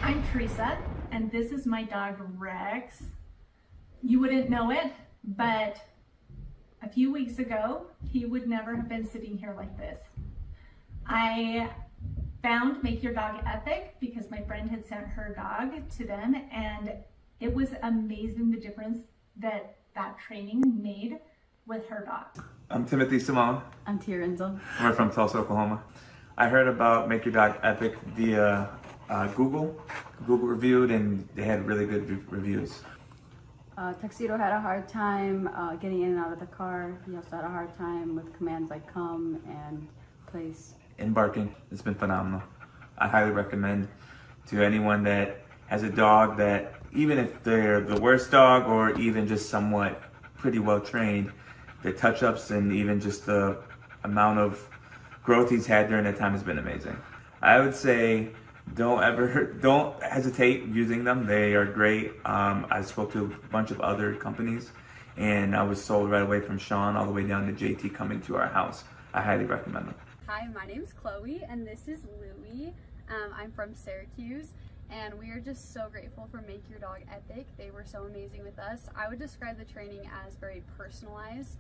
I'm Teresa, and this is my dog Rex. You wouldn't know it, but a few weeks ago, he would never have been sitting here like this. I found Make Your Dog Epic because my friend had sent her dog to them, and it was amazing the difference that training made with her dog. I'm Timothy Simone. I'm Tia Renzel. We're from Tulsa, Oklahoma. I heard about Make Your Dog Epic via Google reviewed, and they had really good reviews. Tuxedo had a hard time getting in and out of the car. He also had a hard time with commands like come and place. Embarking, it's been phenomenal. I highly recommend to anyone that has a dog that, even if they're the worst dog or even just somewhat pretty well trained, the touch-ups and even just the amount of growth he's had during that time has been amazing. I would say don't hesitate using them. They are great. I spoke to a bunch of other companies, and I was sold right away from Sean all the way down to JT coming to our house. I highly recommend them. Hi, my name's Chloe, and this is Louie. I'm from Syracuse, and we are just so grateful for Make Your Dog Epic. They were so amazing with us. I would describe the training as very personalized.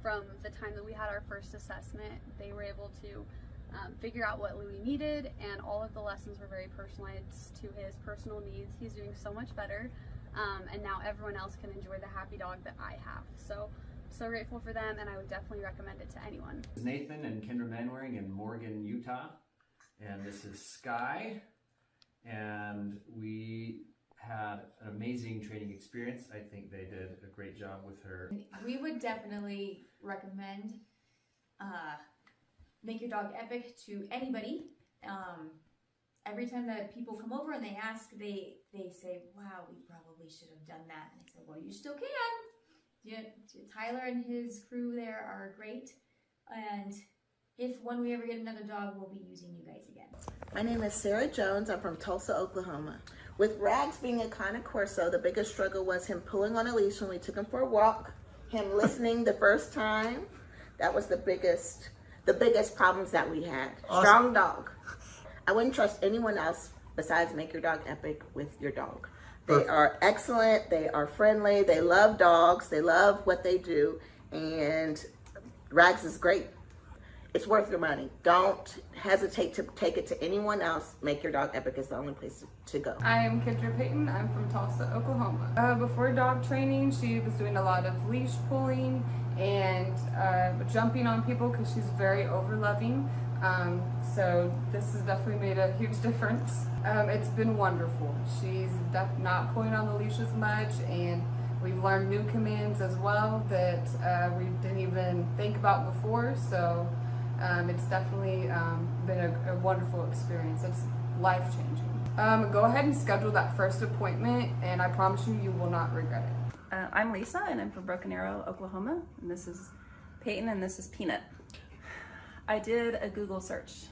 From the time that we had our first assessment, they were able to figure out what Louie needed, and all of the lessons were very personalized to his personal needs. He's doing so much better, and now everyone else can enjoy the happy dog that I have. So grateful for them, and I would definitely recommend it to anyone. This is Nathan and Kendra Manwaring in Morgan, Utah, and this is Sky, and we had an amazing training experience. I think they did a great job with her. We would definitely recommend Make Your Dog Epic to anybody. Every time that people come over and they ask, they say, wow, we probably should have done that. And I said, well, you still can. Yeah, Tyler and his crew there are great. And when we ever get another dog, we'll be using you guys again. My name is Sarah Jones. I'm from Tulsa, Oklahoma. With Rags being a Cane Corso, the biggest struggle was him pulling on a leash when we took him for a walk, him listening the first time. That was the biggest problems that we had. Awesome. Strong dog. I wouldn't trust anyone else besides Make Your Dog Epic with your dog. They are excellent, they are friendly, they love dogs, they love what they do, and Rags is great. It's worth your money. Don't hesitate to take it to anyone else. Make Your Dog Epic is the only place to go. I am Kendra Payton. I'm from Tulsa, Oklahoma. Before dog training, she was doing a lot of leash pulling and jumping on people because she's very over-loving. So this has definitely made a huge difference. It's been wonderful. She's not pulling on the leash as much, and we've learned new commands as well that we didn't even think about before. So it's definitely been a wonderful experience. It's life-changing. Go ahead and schedule that first appointment, and I promise you, you will not regret it. I'm Lisa, and I'm from Broken Arrow, Oklahoma, and this is Peyton, and this is Peanut. I did a Google search.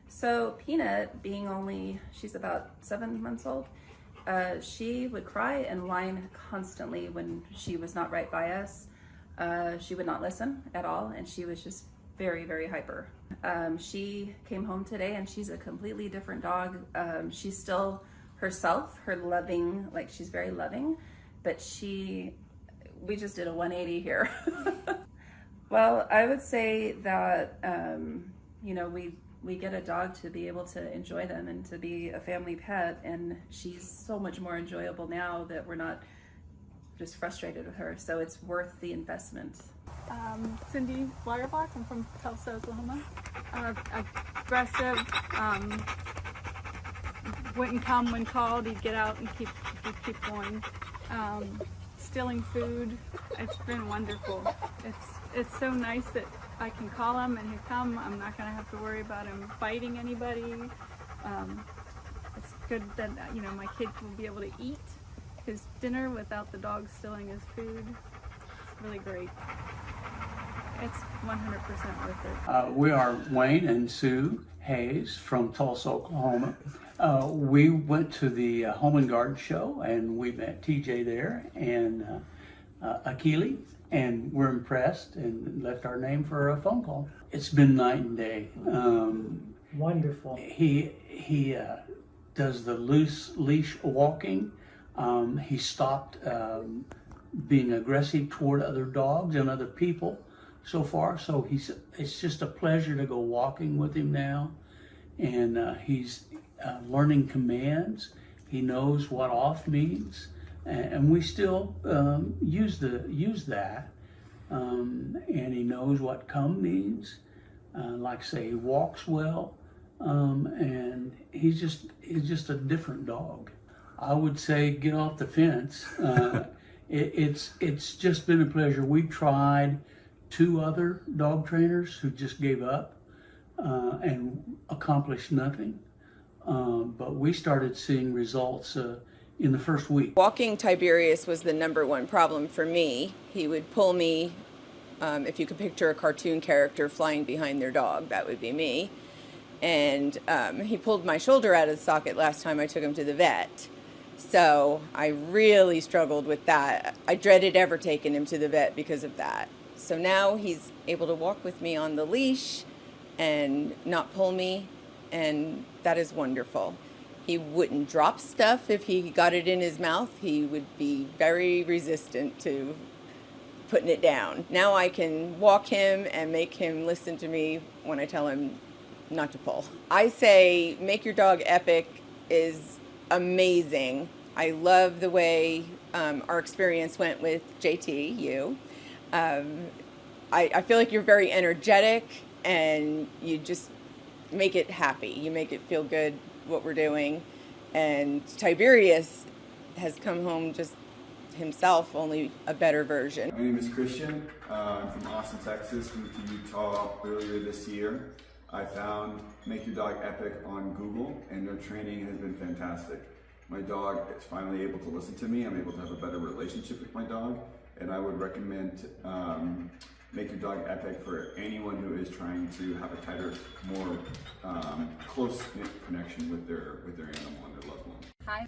So Peanut, she's about 7 months old, she would cry and whine constantly when she was not right by us. She would not listen at all, and she was just very, very hyper. She came home today, and she's a completely different dog. She's still herself, she's very loving, but we just did a 180 here. Well, I would say that, we get a dog to be able to enjoy them and to be a family pet, and she's so much more enjoyable now that we're not just frustrated with her, so it's worth the investment. Cindy Waterbach, I'm from Tulsa, Oklahoma. Aggressive, wouldn't come when called, he'd get out and keep going. Stealing food, it's been wonderful. It's so nice that I can call him and he'll come. I'm not going to have to worry about him biting anybody. It's good that my kid will be able to eat his dinner without the dog stealing his food. It's really great. It's 100% worth it. We are Wayne and Sue Hayes from Tulsa, Oklahoma. We went to the Home and Garden show, and we met TJ there and Akili, and we're impressed and left our name for a phone call. It's been night and day. Wonderful. He does the loose leash walking. He stopped being aggressive toward other dogs and other people so far. So it's just a pleasure to go walking with him now. And he's learning commands. He knows what off means. And we still use that. And he knows what come means. Like I say, he walks well. And he's just a different dog. I would say get off the fence. It's just been a pleasure. We've tried 2 other dog trainers who just gave up and accomplished nothing. But we started seeing results in the first week. Walking Tiberius was the #1 problem for me. He would pull me, if you could picture a cartoon character flying behind their dog, that would be me. And he pulled my shoulder out of the socket last time I took him to the vet. So I really struggled with that. I dreaded ever taking him to the vet because of that. So now he's able to walk with me on the leash and not pull me, and that is wonderful. He wouldn't drop stuff if he got it in his mouth. He would be very resistant to putting it down. Now I can walk him and make him listen to me when I tell him not to pull. I say make your dog epic is amazing. I love the way our experience went with JT, you. I feel like you're very energetic and you just make it happy. You make it feel good what we're doing. And Tiberius has come home just himself, only a better version. My name is Christian. I'm from Austin, Texas. Moved to Utah earlier this year. I found Make Your Dog Epic on Google, and their training has been fantastic. My dog is finally able to listen to me. I'm able to have a better relationship with my dog, and I would recommend Make Your Dog Epic for anyone who is trying to have a tighter, more close-knit connection with their animal and their loved one. Hi.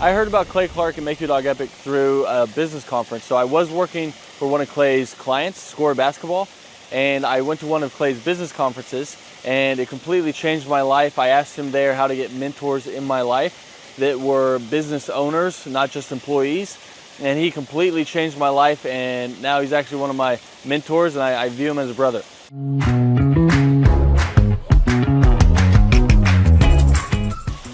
I heard about Clay Clark and Make Your Dog Epic through a business conference. So I was working for one of Clay's clients, Score Basketball, and I went to one of Clay's business conferences, and it completely changed my life. I asked him there how to get mentors in my life that were business owners, not just employees, and he completely changed my life, and now he's actually one of my mentors, and I view him as a brother.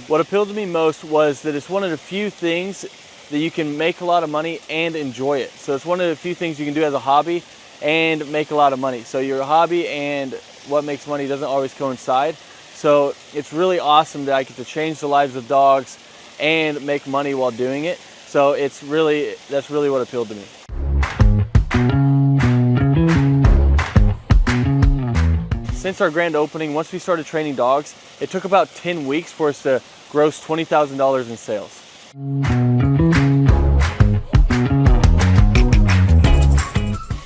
What appealed to me most was that it's one of the few things that you can make a lot of money and enjoy it. So it's one of the few things you can do as a hobby and make a lot of money. So your hobby and what makes money doesn't always coincide. So it's really awesome that I get to change the lives of dogs and make money while doing it. So that's really what appealed to me. Since our grand opening, once we started training dogs, it took about 10 weeks for us to gross $20,000 in sales.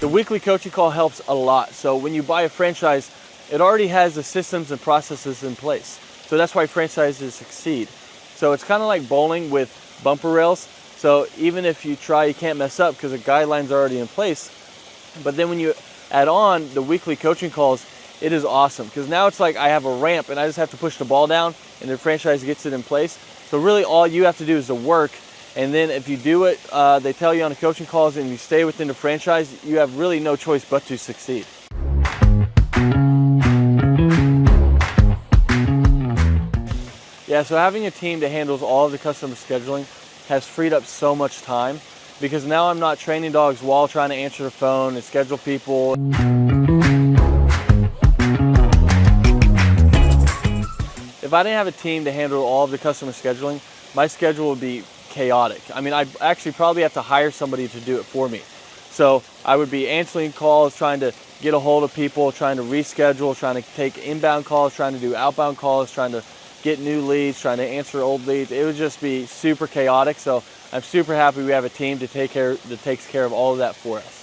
The weekly coaching call helps a lot. So when you buy a franchise, it already has the systems and processes in place. So that's why franchises succeed. So it's kind of like bowling with bumper rails. So even if you try, you can't mess up because the guidelines are already in place. But then when you add on the weekly coaching calls, it is awesome because now it's like I have a ramp and I just have to push the ball down and the franchise gets it in place. So really all you have to do is the work, and then if you do it, they tell you on the coaching calls and you stay within the franchise, you have really no choice but to succeed. Yeah, so having a team that handles all of the customer scheduling has freed up so much time because now I'm not training dogs while trying to answer the phone and schedule people. If I didn't have a team to handle all of the customer scheduling, my schedule would be chaotic. I mean, I'd actually probably have to hire somebody to do it for me. So I would be answering calls, trying to get a hold of people, trying to reschedule, trying to take inbound calls, trying to do outbound calls, trying to get new leads, trying to answer old leads. It would just be super chaotic. So I'm super happy we have a team that takes care of all of that for us.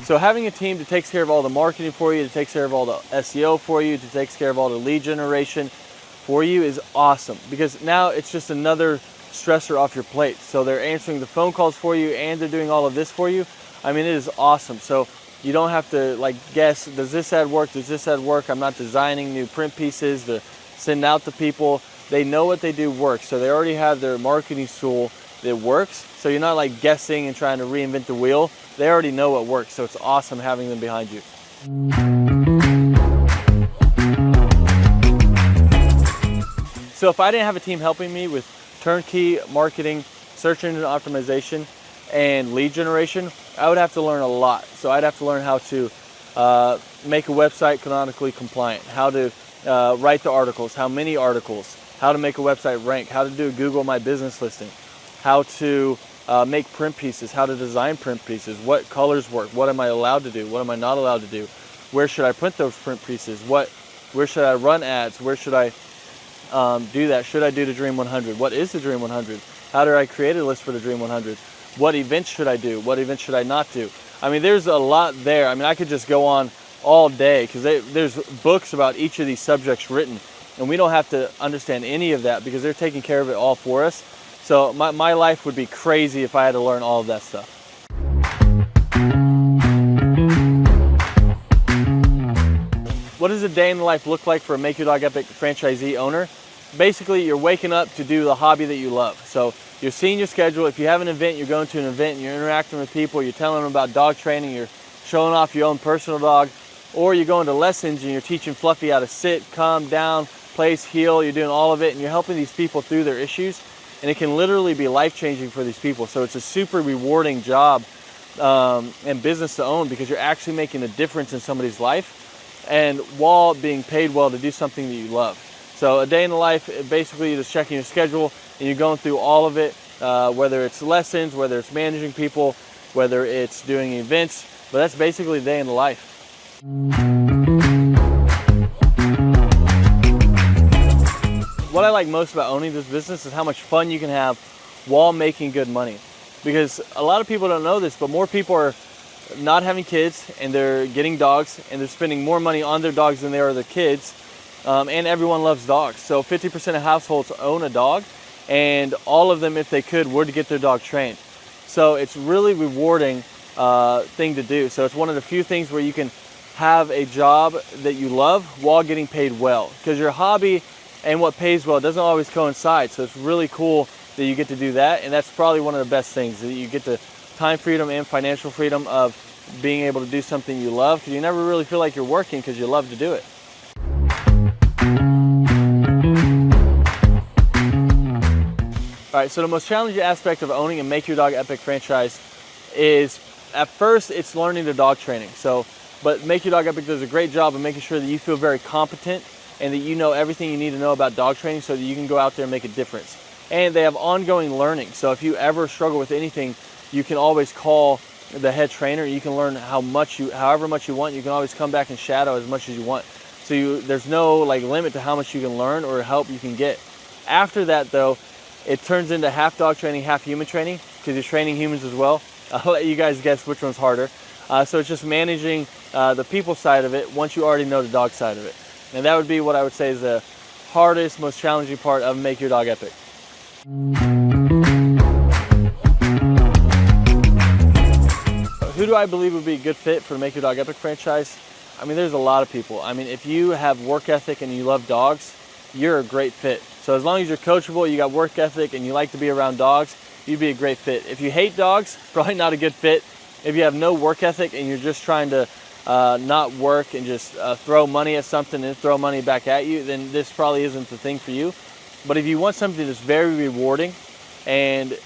So having a team that takes care of all the marketing for you, that takes care of all the SEO for you, that takes care of all the lead generation for you is awesome because now it's just another stressor off your plate. So they're answering the phone calls for you and they're doing all of this for you. I mean, it is awesome. So you don't have to like guess, does this ad work? Does this ad work? I'm not designing new print pieces to send out to people. They know what they do works. So they already have their marketing tool that works. So you're not like guessing and trying to reinvent the wheel. They already know what works. So it's awesome having them behind you. So if I didn't have a team helping me with turnkey marketing, search engine optimization, and lead generation, I would have to learn a lot. So I'd have to learn how to make a website canonically compliant, how to write the articles, how many articles, how to make a website rank, how to do a Google My Business listing, how to make print pieces, how to design print pieces, what colors work, what am I allowed to do, what am I not allowed to do, where should I print those print pieces, where should I run ads, where should I do that, should I do the Dream 100, what is the Dream 100, how do I create a list for the Dream 100, what events should I do, what events should I not do. I mean, there's a lot there. I mean, I could just go on all day because there's books about each of these subjects written, and we don't have to understand any of that because they're taking care of it all for us. So my life would be crazy if I had to learn all of that stuff. What does a day in the life look like for a Make Your Dog Epic franchisee owner? Basically, you're waking up to do the hobby that you love. So you're seeing your schedule. If you have an event, you're going to an event and you're interacting with people, you're telling them about dog training, you're showing off your own personal dog, or you're going to lessons and you're teaching Fluffy how to sit, calm down, place, heel, you're doing all of it, and you're helping these people through their issues. And it can literally be life-changing for these people. So it's a super rewarding job and business to own because you're actually making a difference in somebody's life and while being paid well to do something that you love. So a day in the life, basically you're just checking your schedule and you're going through all of it, whether it's lessons, whether it's managing people, whether it's doing events, but that's basically a day in the life. What I like most about owning this business is how much fun you can have while making good money. Because a lot of people don't know this, but more people are not having kids and they're getting dogs and they're spending more money on their dogs than they are their kids. And everyone loves dogs. So 50% of households own a dog, and all of them, if they could, would get their dog trained. So it's really rewarding thing to do. So it's one of the few things where you can have a job that you love while getting paid well. Because your hobby and what pays well doesn't always coincide. So it's really cool that you get to do that, and that's probably one of the best things, that you get the time freedom and financial freedom of being able to do something you love, because you never really feel like you're working because you love to do it. All right, so the most challenging aspect of owning a Make Your Dog Epic franchise is, at first, it's learning the dog training. But Make Your Dog Epic does a great job of making sure that you feel very competent and that you know everything you need to know about dog training so that you can go out there and make a difference. And they have ongoing learning. So if you ever struggle with anything, you can always call the head trainer. You can learn however much you want. You can always come back and shadow as much as you want. So there's no like limit to how much you can learn or help you can get. After that, though, it turns into half dog training, half human training, because you're training humans as well. I'll let you guys guess which one's harder. So it's just managing the people side of it once you already know the dog side of it. And that would be what I would say is the hardest, most challenging part of Make Your Dog Epic. Who do I believe would be a good fit for the Make Your Dog Epic franchise? I mean, there's a lot of people. I mean, if you have work ethic and you love dogs, you're a great fit. So as long as you're coachable, you got work ethic, and you like to be around dogs, you'd be a great fit. If you hate dogs, probably not a good fit. If you have no work ethic and you're just trying to not work and just throw money at something and throw money back at you, then this probably isn't the thing for you. But if you want something that's very rewarding and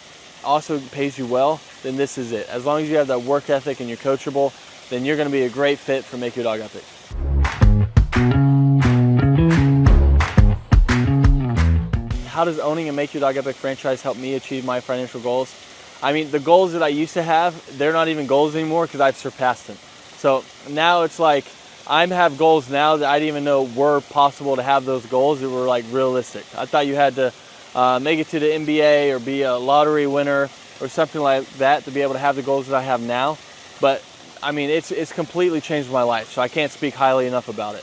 also pays you well, then this is it. As long as you have that work ethic and you're coachable, then you're going to be a great fit for Make Your Dog Epic. How does owning a Make Your Dog Epic franchise help me achieve my financial goals? I mean, the goals that I used to have, they're not even goals anymore because I've surpassed them. So now it's like I have goals now that I didn't even know were possible to have those goals that were like realistic. I thought you had to make it to the NBA or be a lottery winner or something like that to be able to have the goals that I have now. But I mean, it's completely changed my life, so I can't speak highly enough about it.